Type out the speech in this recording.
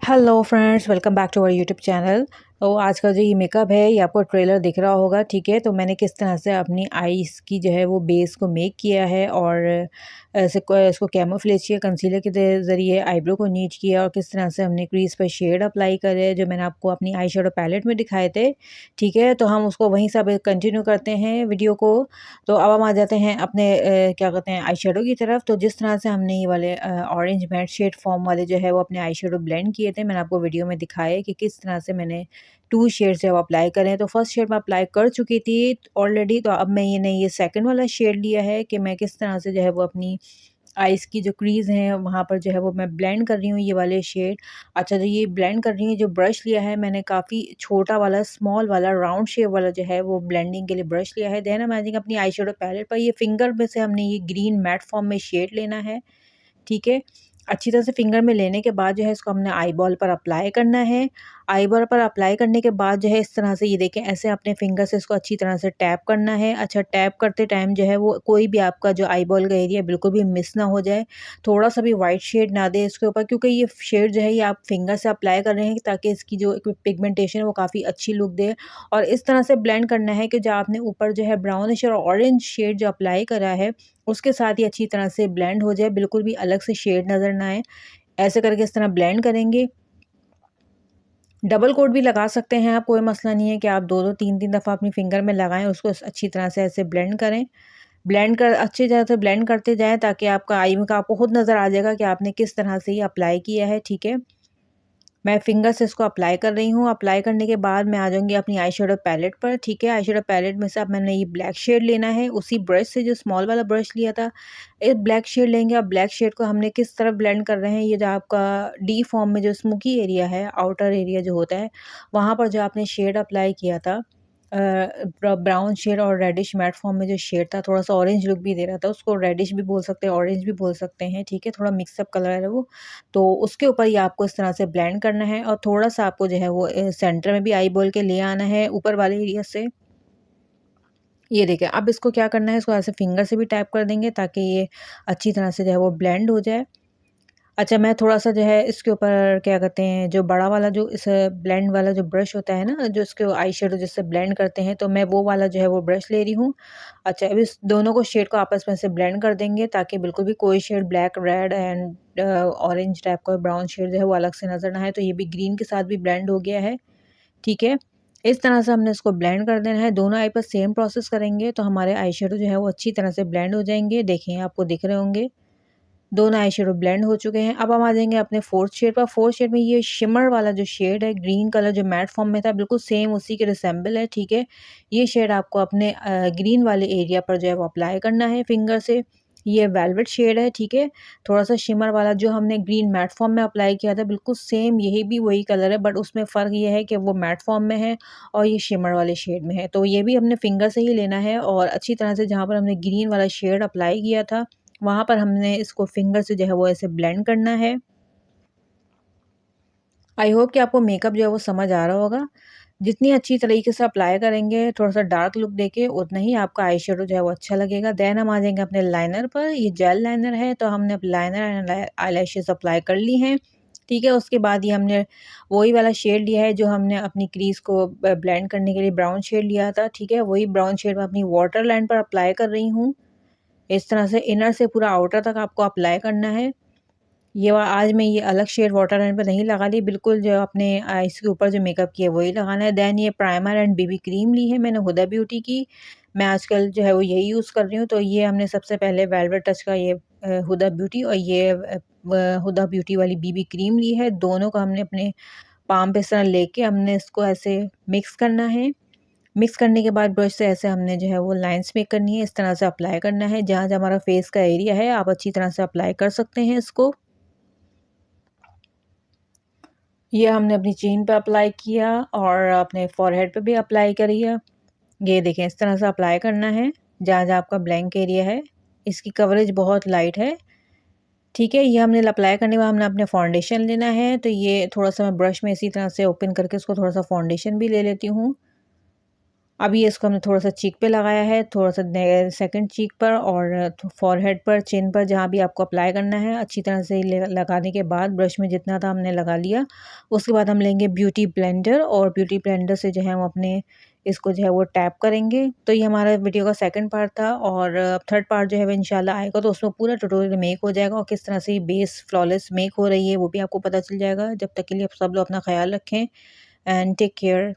Hello friends, welcome back to our YouTube channel. तो आज का जो ये मेकअप है ये आपको ट्रेलर दिख रहा होगा, ठीक है। तो मैंने किस तरह से अपनी आईज़ की जो है वो बेस को मेक किया है और ऐसे इसको कैमोफ्लेज किया, कंसीलर के ज़रिए आईब्रो को नीच किया और किस तरह से हमने क्रीज पर शेड अप्लाई करे जो मैंने आपको अपनी आई शेडो पैलेट में दिखाए थे, ठीक है। तो हम उसको वहीं से अब कंटिन्यू करते हैं वीडियो को। तो अब हम आ जाते हैं अपने क्या कहते हैं आई शेडो की तरफ। तो जिस तरह से हमने ये वाले ऑरेंज मैट शेड फॉर्म वाले जो है वो अपने आई शेडो ब्लेंड किए थे, मैंने आपको वीडियो में दिखाया कि किस तरह से मैंने 2 शेड्स जब अप्लाई करें। तो फर्स्ट शेड मैं अप्लाई कर चुकी थी ऑलरेडी। तो अब मैंने ये सेकंड वाला शेड लिया है कि मैं किस तरह से जो है वो अपनी आइज़ की जो क्रीज़ हैं वहाँ पर जो है वो मैं ब्लेंड कर रही हूँ ये वाले शेड। अच्छा, जो ये ब्लेंड कर रही हूँ, जो ब्रश लिया है मैंने काफ़ी छोटा वाला, स्मॉल वाला, राउंड शेप वाला जो है वो ब्लेंडिंग के लिए ब्रश लिया है। देन इमेजिन अपनी आई शेडो पैलेट पर ये फिंगर में से हमने ये ग्रीन मैट फॉर्म में शेड लेना है, ठीक है। अच्छी तरह से फिंगर में लेने के बाद जो है इसको हमने आई बॉल पर अप्लाई करना है। आई बॉल पर अप्लाई करने के बाद जो है इस तरह से ये देखें, ऐसे अपने फिंगर से इसको अच्छी तरह से टैप करना है। अच्छा, टैप करते टाइम जो है वो कोई भी आपका जो आई बॉल का एरिया बिल्कुल भी मिस ना हो जाए, थोड़ा सा भी वाइट शेड ना दे इसके ऊपर, क्योंकि ये शेड जो है ये आप फिंगर से अप्लाई कर रहे हैं ताकि इसकी जो पिगमेंटेशन है वो काफ़ी अच्छी लुक दे। और इस तरह से ब्लेंड करना है कि जो आपने ऊपर जो है ब्राउनिश और ऑरेंज शेड जो अप्लाई करा है उसके साथ ही अच्छी तरह से ब्लेंड हो जाए, बिल्कुल भी अलग से शेड नज़र ना आए। ऐसे करके इस तरह ब्लेंड करेंगे। डबल कोट भी लगा सकते हैं आप, कोई मसला नहीं है कि आप 2-2 3-3 दफ़ा अपनी फिंगर में लगाएँ, उसको अच्छी तरह से ऐसे ब्लेंड करें। ब्लेंड कर अच्छी तरह से ब्लेंड करते जाएँ ताकि आपका आई में का आपको खुद नज़र आ जाएगा कि आपने किस तरह से ये अप्लाई किया है, ठीक है। मैं फिंगर से इसको अप्लाई कर रही हूँ। अप्लाई करने के बाद मैं आ जाऊँगी अपनी आई शेडो पैलेट पर, ठीक है। आई शेडो पैलेट में से अब मैंने ये ब्लैक शेड लेना है, उसी ब्रश से जो स्मॉल वाला ब्रश लिया था। एक ब्लैक शेड लेंगे। अब ब्लैक शेड को हमने किस तरफ ब्लेंड कर रहे हैं, ये जो आपका डी फॉर्म में जो स्मोकी एरिया है, आउटर एरिया जो होता है, वहाँ पर जो आपने शेड अप्लाई किया था, ब्राउन शेड और रेडिश मैट फॉर्म में जो शेड था, थोड़ा सा ऑरेंज लुक भी दे रहा था, उसको रेडिश भी बोल सकते हैं, ऑरेंज भी बोल सकते हैं, ठीक है। थोड़ा मिक्सअप कलर है वो। तो उसके ऊपर ये आपको इस तरह से ब्लेंड करना है और थोड़ा सा आपको जो है वो सेंटर में भी आई बॉल के ले आना है ऊपर वाले एरिया से। ये देखिए, अब इसको क्या करना है, इसको ऐसे फिंगर से भी टैप कर देंगे ताकि ये अच्छी तरह से जो है वो ब्लेंड हो जाए। अच्छा, मैं थोड़ा-सा जो है इसके ऊपर क्या कहते हैं, जो बड़ा वाला जो इस ब्लेंड वाला जो ब्रश होता है ना, जो इसके आई शेडो जिससे ब्लेंड करते हैं, तो मैं वो वाला जो है वो ब्रश ले रही हूँ। अच्छा, अब इस दोनों को शेड को आपस में से ब्लेंड कर देंगे ताकि बिल्कुल भी कोई shade black, red and orange type का ब्राउन शेड जो है वो अलग से नज़र ना आए। तो ये भी ग्रीन के साथ भी ब्लेंड हो गया है, ठीक है। इस तरह से हमने इसको ब्लेंड कर देना है। दोनों आई पर सेम प्रोसेस करेंगे तो हमारे आई शेडो जो है वो अच्छी तरह से ब्लेंड हो जाएँगे। देखिए, आपको दिख रहे होंगे। दोनों आई शेडो ब्लेंड हो चुके हैं। अब हम आ जाएँगे अपने फोर्थ शेड पर। फोर्थ शेड में ये शिमर वाला जो शेड है, ग्रीन कलर जो मैट फॉर्म में था, बिल्कुल सेम उसी के रिसेम्बल है, ठीक है। ये शेड आपको अपने ग्रीन वाले एरिया पर जो है वो अप्लाई करना है फिंगर से। ये वेलवेट शेड है, ठीक है। थोड़ा-सा शिमर वाला जो हमने ग्रीन मैट फॉर्म में अप्लाई किया था, बिल्कुल सेम यही भी वही कलर है, बट उसमें फ़र्क ये है कि वो मैट फॉर्म में है और ये शिमर वाले शेड में है। तो ये भी हमने फिंगर से ही लेना है और अच्छी तरह से जहाँ पर हमने ग्रीन वाला शेड अप्लाई किया था, वहाँ पर हमने इसको फिंगर से जो है वो ऐसे ब्लेंड करना है। आई होप कि आपको मेकअप जो है वो समझ आ रहा होगा। जितनी अच्छी तरीके से अप्लाई करेंगे, थोड़ा-सा डार्क लुक देके, उतना ही आपका आई शेडो जो है वो अच्छा लगेगा। देन हम आ जाएँगे अपने लाइनर पर। ये जेल लाइनर है, तो हमने अब लाइनर एंड आईलैशेज़ अप्लाई कर ली हैं, ठीक है। उसके बाद ये हमने वही वाला शेड लिया है जो हमने अपनी क्रीज़ को ब्लेंड करने के लिए ब्राउन शेड लिया था, ठीक है। वही ब्राउन शेड मैं अपनी वाटर लाइन पर अप्लाई कर रही हूँ। इस तरह से इनर से पूरा आउटर तक आपको अप्लाई करना है। आज मैं ये अलग शेड वाटर लाइन पे नहीं लगा ली, बिल्कुल जो अपने आइज़ के ऊपर जो मेकअप किया है वही लगाना है। देन ये प्राइमर एंड बीबी क्रीम ली है मैंने हुदा ब्यूटी की। मैं आजकल जो है वो यही यूज़ कर रही हूँ। तो ये हमने सबसे पहले वेलवेट टच का ये हुदा ब्यूटी और ये हुदा ब्यूटी वाली बीबी क्रीम ली है। दोनों को हमने अपने पाम पे इस तरह लेके हमने इसको ऐसे मिक्स करना है। मिक्स करने के बाद ब्रश से ऐसे हमने जो है वो लाइन्स मेक करनी है, इस तरह से अप्लाई करना है। जहाँ-जहाँ हमारा फेस का एरिया है आप अच्छी तरह से अप्लाई कर सकते हैं इसको। ये हमने अपनी चीन पे अप्लाई किया और अपने फ़ॉरहेड पे भी अप्लाई करी है। ये देखें, इस तरह से अप्लाई करना है जहाँ-जहाँ आपका ब्लैंक एरिया है। इसकी कवरेज बहुत लाइट है, ठीक है। ये हमने अप्लाई करने के बाद हमने अपने फाउंडेशन लेना है। तो ये थोड़ा-सा मैं ब्रश में इसी तरह से ओपन करके इसको थोड़ा-सा फाउंडेशन भी ले लेती हूँ। अभी इसको हमने थोड़ा सा चीक पे लगाया है, थोड़ा सा सेकंड चीक पर और फॉरहेड पर, चिन पर, जहाँ भी आपको अप्लाई करना है। अच्छी तरह से लगाने के बाद ब्रश में जितना था हमने लगा लिया। उसके बाद हम लेंगे ब्यूटी ब्लेंडर और ब्यूटी ब्लेंडर से जो है हम अपने इसको जो है वो टैप करेंगे। तो ये हमारा वीडियो का सेकंड पार्ट था और थर्ड पार्ट जो है वो इंशाल्लाह आएगा, तो उसमें पूरा ट्यूटोरियल मेक हो जाएगा और किस तरह से बेस फ्लॉलेस मेक हो रही है वो भी आपको पता चल जाएगा। जब तक के लिए आप सब लोग अपना ख्याल रखें एंड टेक केयर।